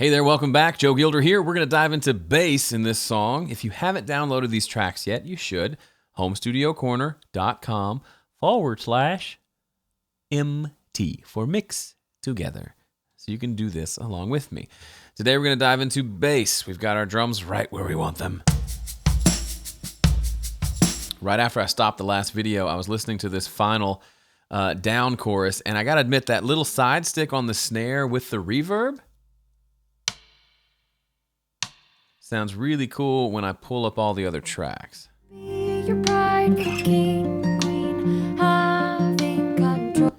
Hey there, welcome back. Joe Gilder here. We're going to dive into bass in this song. If you haven't downloaded these tracks yet, you should. homestudiocorner.com/MT for mix together. So you can do this along with me. Today we're going to dive into bass. We've got our drums right where we want them. Right after I stopped the last video, I was listening to this final down chorus, and I got to admit that little side stick on the snare with the reverb sounds really cool when I pull up all the other tracks. Your bride, king, queen, having control.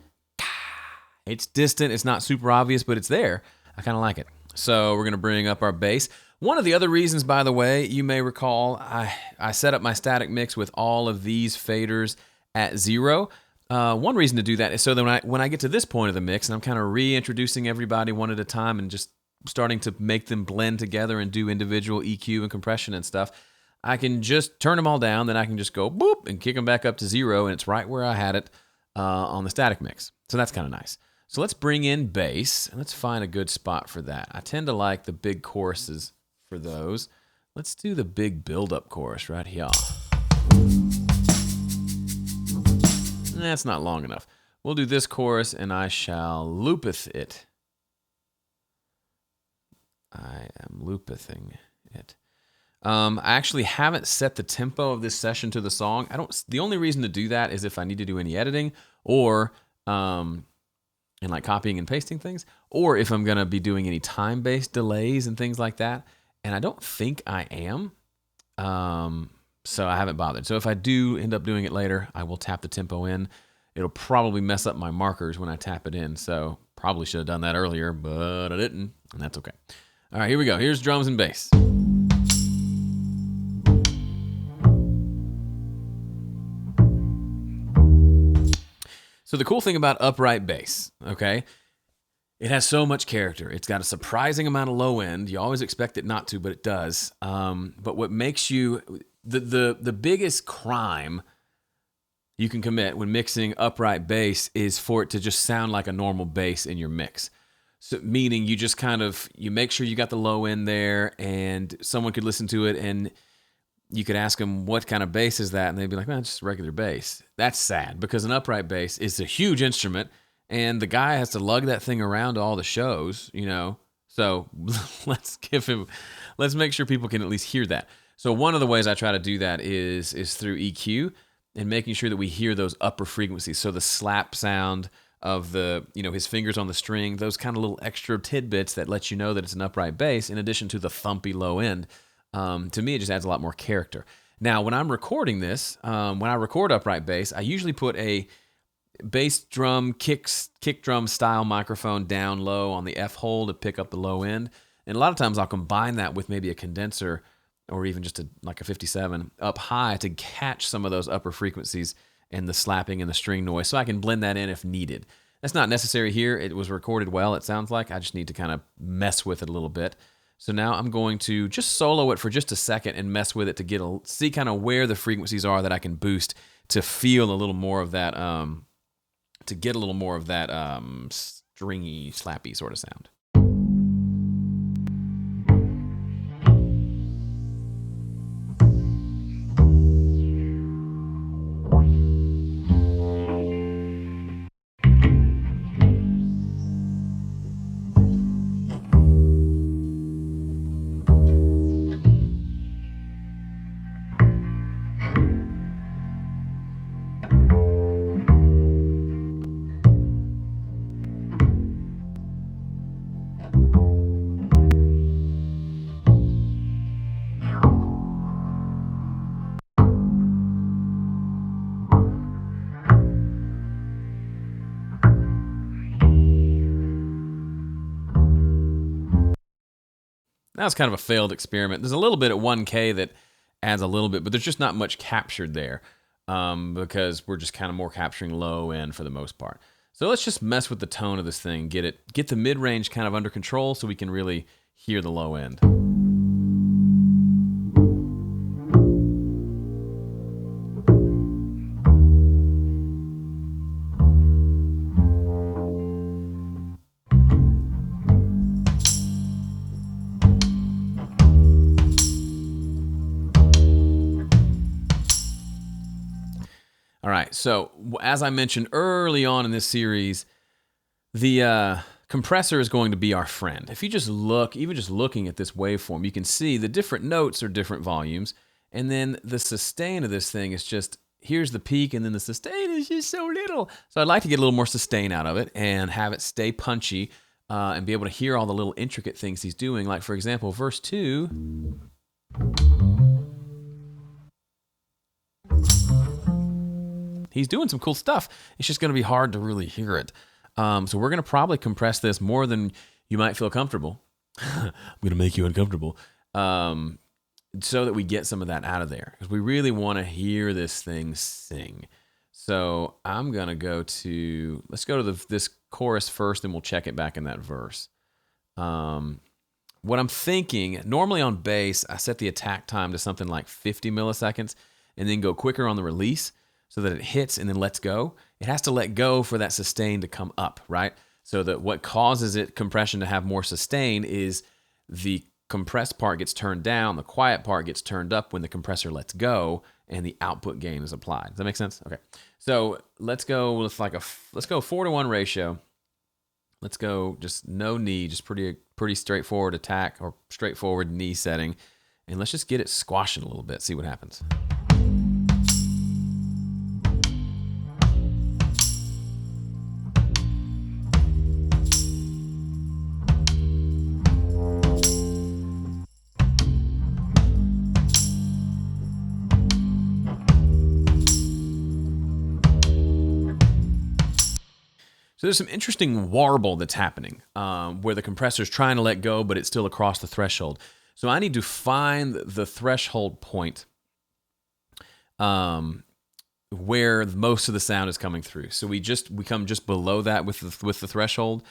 It's distant, it's not super obvious, but it's there. I kind of like it. So we're going to bring up our bass. One of the other reasons, by the way, you may recall, I set up my static mix with all of these faders at 0. One reason to do that is so that when I get to this point of the mix, and I'm kind of reintroducing everybody one at a time and just starting to make them blend together and do individual EQ and compression and stuff, I can just turn them all down, then I can just go boop and kick them back up to 0, and it's right where I had it on the static mix. So that's kind of nice. So let's bring in bass, and let's find a good spot for that. I tend to like the big choruses for those. Let's do the big build-up chorus right here. That's not long enough. We'll do this chorus, and I shall loopeth it. I am loopething it. I actually haven't set the tempo of this session to the song. The only reason to do that is if I need to do any editing or and like copying and pasting things, or if I'm gonna be doing any time-based delays and things like that. And I don't think I am. So I haven't bothered. So if I do end up doing it later, I will tap the tempo in. It'll probably mess up my markers when I tap it in. So probably should have done that earlier, but I didn't, and that's okay. All right, here we go. Here's drums and bass. So the cool thing about upright bass, okay, it has so much character. It's got a surprising amount of low end. You always expect it not to, but it does. But what makes you, the biggest crime you can commit when mixing upright bass is for it to just sound like a normal bass in your mix. So, meaning you just you make sure you got the low end there, and someone could listen to it and you could ask them, what kind of bass is that? And they'd be like, man, it's just regular bass. That's sad, because an upright bass is a huge instrument, and the guy has to lug that thing around to all the shows, you know? So let's make sure people can at least hear that. So one of the ways I try to do that is through EQ and making sure that we hear those upper frequencies. So the slap sound of his fingers on the string, those kind of little extra tidbits that let you know that it's an upright bass, in addition to the thumpy low end. To me, it just adds a lot more character. Now, when I'm recording this, when I record upright bass, I usually put a bass drum, kick drum style microphone down low on the F hole to pick up the low end. And a lot of times I'll combine that with maybe a condenser or even just like a 57 up high to catch some of those upper frequencies and the slapping and the string noise, so I can blend that in if needed. That's not necessary here. It was recorded well, it sounds like. I just need to kind of mess with it a little bit. So now I'm going to just solo it for just a second and mess with it to see kind of where the frequencies are that I can boost to feel a little more of that, stringy, slappy sort of sound. That was kind of a failed experiment. There's a little bit at 1K that adds a little bit, but there's just not much captured there because we're just kind of more capturing low end for the most part. So let's just mess with the tone of this thing, get the mid-range kind of under control so we can really hear the low end. right, so as I mentioned early on in this series, the compressor is going to be our friend. If you just look, even just looking at this waveform, you can see the different notes are different volumes, and then the sustain of this thing is just, here's the peak, and then the sustain is just so little. So I'd like to get a little more sustain out of it and have it stay punchy and be able to hear all the little intricate things he's doing. Like, for example, verse 2. He's doing some cool stuff. It's just going to be hard to really hear it. So we're going to probably compress this more than you might feel comfortable. I'm going to make you uncomfortable. So that we get some of that out of there. Because we really want to hear this thing sing. So I'm going to go to, let's go to this chorus first, and we'll check it back in that verse. What I'm thinking, normally on bass, I set the attack time to something like 50 milliseconds and then go quicker on the release so that it hits and then lets go. It has to let go for that sustain to come up, right? So that what causes it compression to have more sustain is the compressed part gets turned down, the quiet part gets turned up when the compressor lets go, and the output gain is applied. Does that make sense? Okay. So let's go with let's go 4-to-1 ratio. Let's go just no knee, just pretty straightforward attack or straightforward knee setting. And let's just get it squashing a little bit, see what happens. So there's some interesting warble that's happening where the compressor's trying to let go, but it's still across the threshold. So I need to find the threshold point where most of the sound is coming through. So we come just below that with the threshold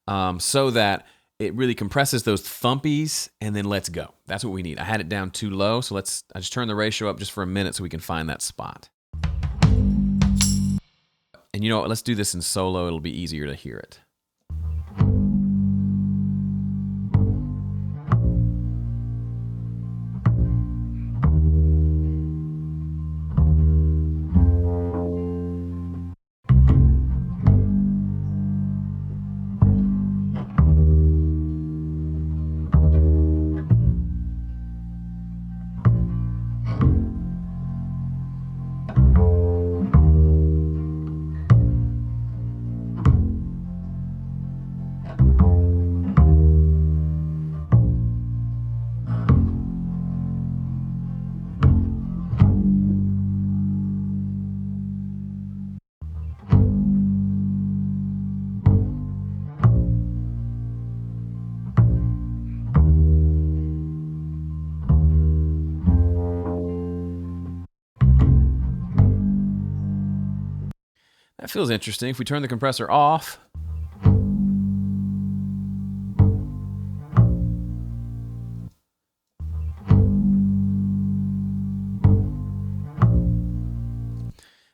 so that it really compresses those thumpies and then lets go. That's what we need. I had it down too low, so I just turn the ratio up just for a minute so we can find that spot. And you know what? Let's do this in solo. It'll be easier to hear it. That feels interesting. If we turn the compressor off,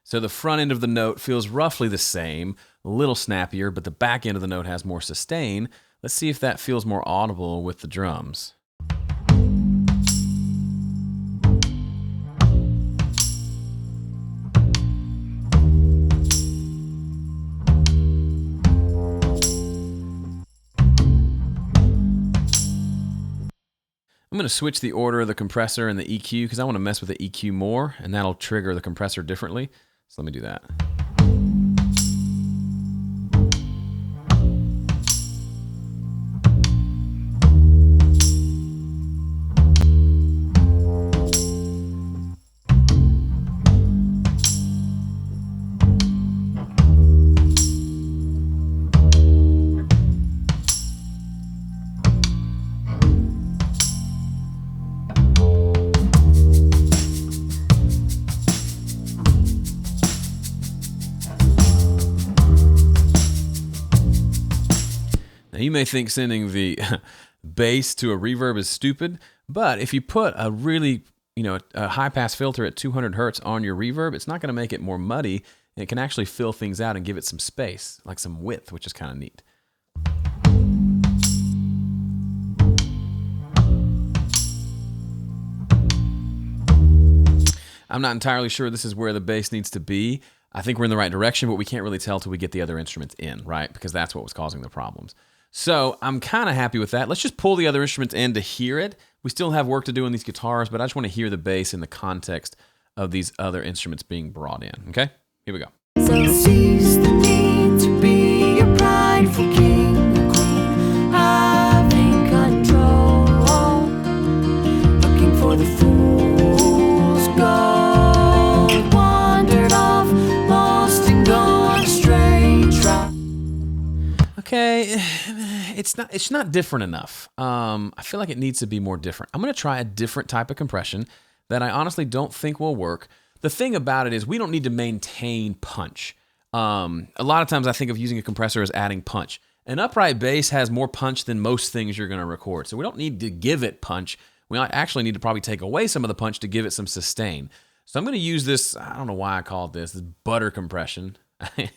so the front end of the note feels roughly the same, a little snappier, but the back end of the note has more sustain. Let's see if that feels more audible with the drums. I'm going to switch the order of the compressor and the EQ because I want to mess with the EQ more, and that'll trigger the compressor differently. So let me do that. Now, you may think sending the bass to a reverb is stupid, but if you put a really, a high-pass filter at 200 hertz on your reverb, it's not going to make it more muddy, and it can actually fill things out and give it some space, like some width, which is kind of neat. I'm not entirely sure this is where the bass needs to be. I think we're in the right direction, but we can't really tell till we get the other instruments in, right? Because that's what was causing the problems. So I'm kind of happy with that. Let's just pull the other instruments in to hear it. We still have work to do on these guitars, but I just want to hear the bass in the context of these other instruments being brought in. Okay, here we go. So seize the need to be a prideful king or queen, having control, looking for the fool's gold, wandered off, lost and gone astray. Okay, it's not different enough. I feel like it needs to be more different. I'm going to try a different type of compression that I honestly don't think will work. The thing about it is we don't need to maintain punch. A lot of times I think of using a compressor as adding punch. An upright bass has more punch than most things you're going to record. So we don't need to give it punch. We actually need to probably take away some of the punch to give it some sustain. So I'm going to use this, I don't know why I call it this butter compression. I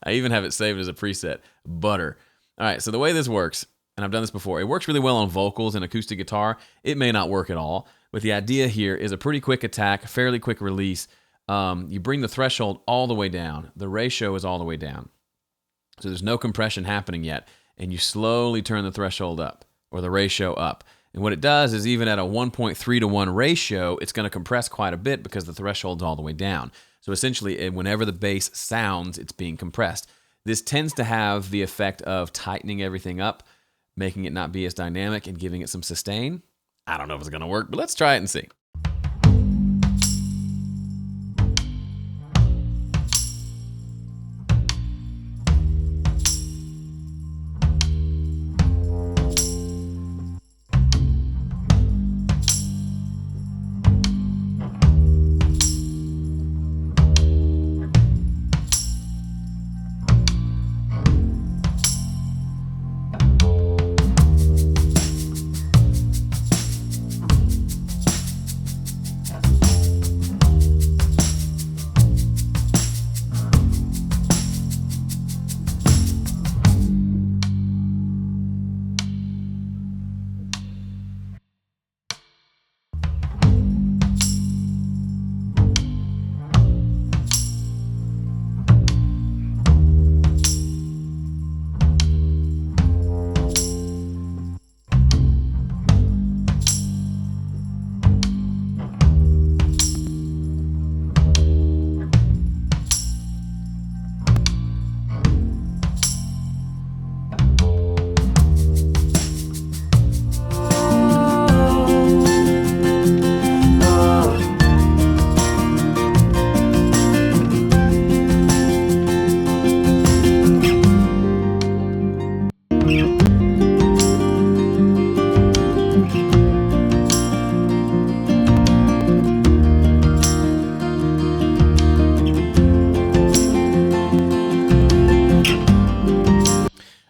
even have it saved as a preset, butter. All right, so the way this works, and I've done this before, it works really well on vocals and acoustic guitar. It may not work at all, but the idea here is a pretty quick attack, fairly quick release. You bring the threshold all the way down. The ratio is all the way down. So there's no compression happening yet, and you slowly turn the threshold up, or the ratio up. And what it does is even at a 1.3 to 1 ratio, it's going to compress quite a bit because the threshold's all the way down. So essentially, whenever the bass sounds, it's being compressed. This tends to have the effect of tightening everything up, making it not be as dynamic and giving it some sustain. I don't know if it's going to work, but let's try it and see.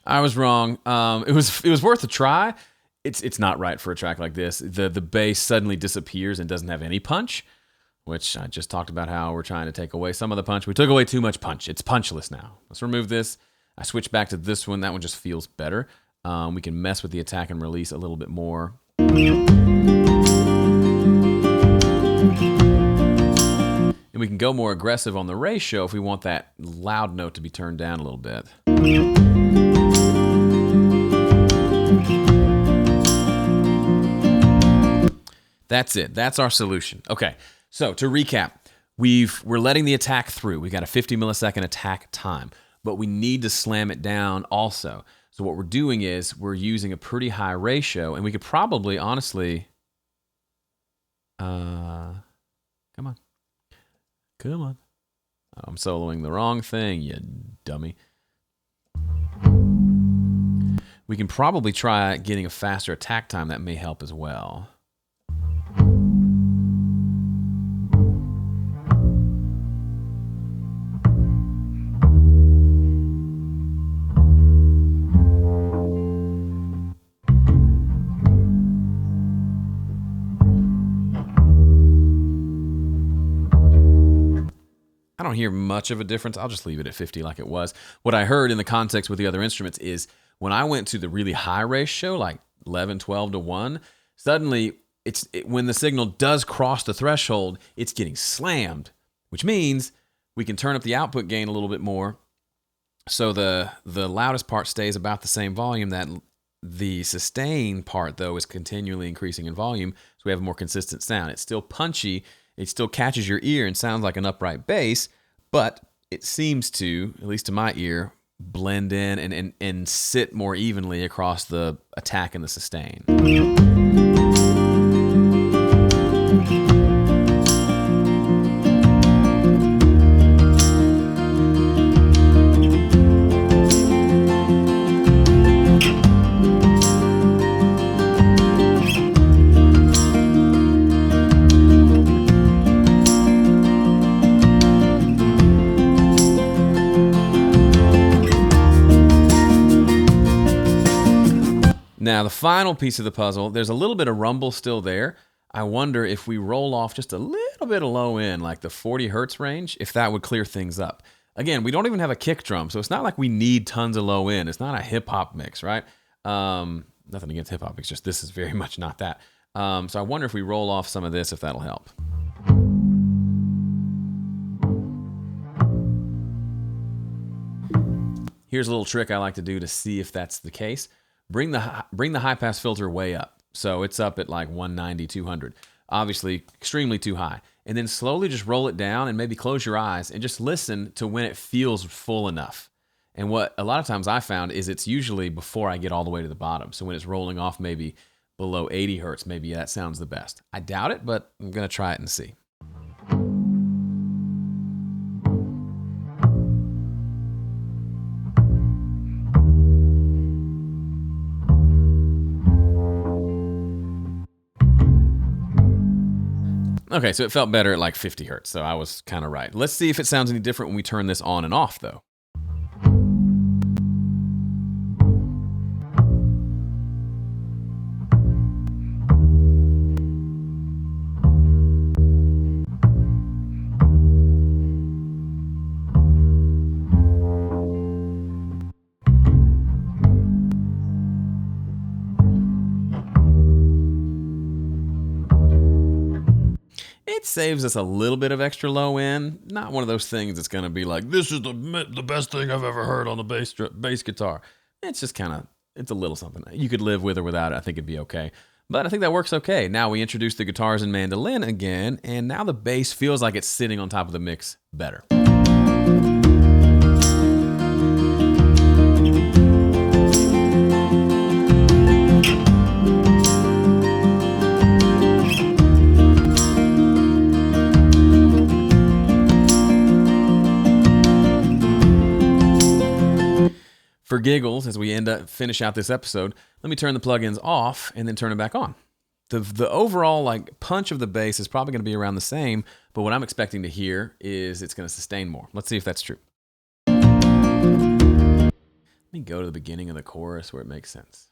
I was wrong. It was worth a try. It's not right for a track like this. The bass suddenly disappears and doesn't have any punch, which I just talked about how we're trying to take away some of the punch. We took away too much punch. It's punchless now. Let's remove this. I switch back to this one. That one just feels better. We can mess with the attack and release a little bit more. And we can go more aggressive on the ratio if we want that loud note to be turned down a little bit. That's it. That's our solution. Okay, so to recap, we're letting the attack through. We've got a 50 millisecond attack time, but we need to slam it down also. So what we're doing is we're using a pretty high ratio, and we could probably, honestly, come on. Oh, I'm soloing the wrong thing, you dummy. We can probably try getting a faster attack time. That may help as well. I don't hear much of a difference. I'll just leave it at 50 like it was. What I heard in the context with the other instruments is when I went to the really high ratio, like 11, 12 to 1, suddenly when the signal does cross the threshold, it's getting slammed, which means We can turn up the output gain a little bit more, so the loudest part stays about the same volume. That the sustain part, though, is continually increasing in volume, so we have a more consistent sound. It's still punchy, it still catches your ear and sounds like an upright bass, but it seems to, at least to my ear, blend in and sit more evenly across the attack and the sustain. Now, the final piece of the puzzle, there's a little bit of rumble still there. I wonder if we roll off just a little bit of low end, like the 40 hertz range, if that would clear things up. Again, we don't even have a kick drum, so it's not like we need tons of low end. It's not a hip-hop mix, right? Nothing against hip-hop, it's just this is very much not that. So I wonder if we roll off some of this, if that'll help. Here's a little trick I like to do to see if that's the case. Bring the high pass filter way up. So it's up at like 190, 200. Obviously, extremely too high. And then slowly just roll it down and maybe close your eyes and just listen to when it feels full enough. And what a lot of times I found is it's usually before I get all the way to the bottom. So when it's rolling off maybe below 80 hertz, maybe that sounds the best. I doubt it, but I'm going to try it and see. Okay, so it felt better at like 50 hertz, so I was kind of right. Let's see if it sounds any different when we turn this on and off, though. It saves us a little bit of extra low end. Not one of those things that's going to be like, this is the best thing I've ever heard on the bass guitar. It's just kind of, it's a little something. You could live with or without it. I think it'd be okay. But I think that works okay. Now we introduce the guitars and mandolin again, and now the bass feels like it's sitting on top of the mix better. For giggles, as we finish out this episode, let me turn the plugins off and then turn them back on. The overall like punch of the bass is probably going to be around the same, but what I'm expecting to hear is it's going to sustain more. Let's see if that's true. Let me go to the beginning of the chorus where it makes sense.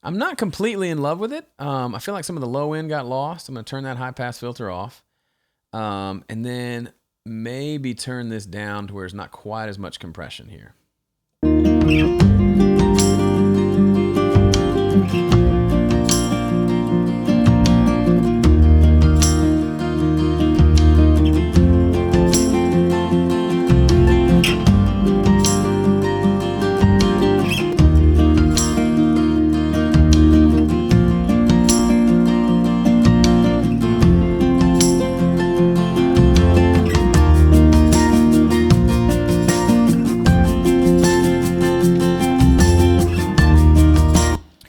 I'm not completely in love with it. I feel like some of the low end got lost. I'm going to turn that high pass filter off. And then maybe turn this down to where there's not quite as much compression here.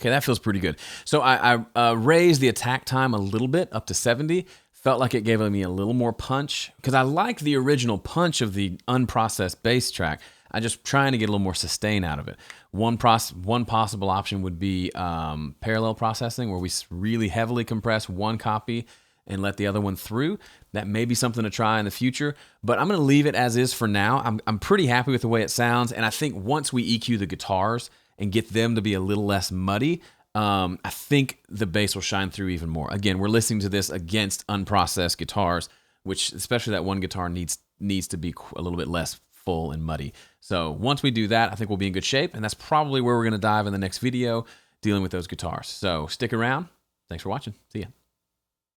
Okay, that feels pretty good. So I raised the attack time a little bit up to 70. Felt like it gave me a little more punch because I like the original punch of the unprocessed bass track. I'm just trying to get a little more sustain out of it. One possible option would be parallel processing, where we really heavily compress one copy and let the other one through. That may be something to try in the future, but I'm going to leave it as is for now. I'm pretty happy with the way it sounds, and I think once we EQ the guitars and get them to be a little less muddy, I think the bass will shine through even more. Again, we're listening to this against unprocessed guitars, which especially that one guitar needs to be a little bit less full and muddy. So once we do that, I think we'll be in good shape, and that's probably where we're going to dive in the next video, dealing with those guitars. So stick around. Thanks for watching. See ya.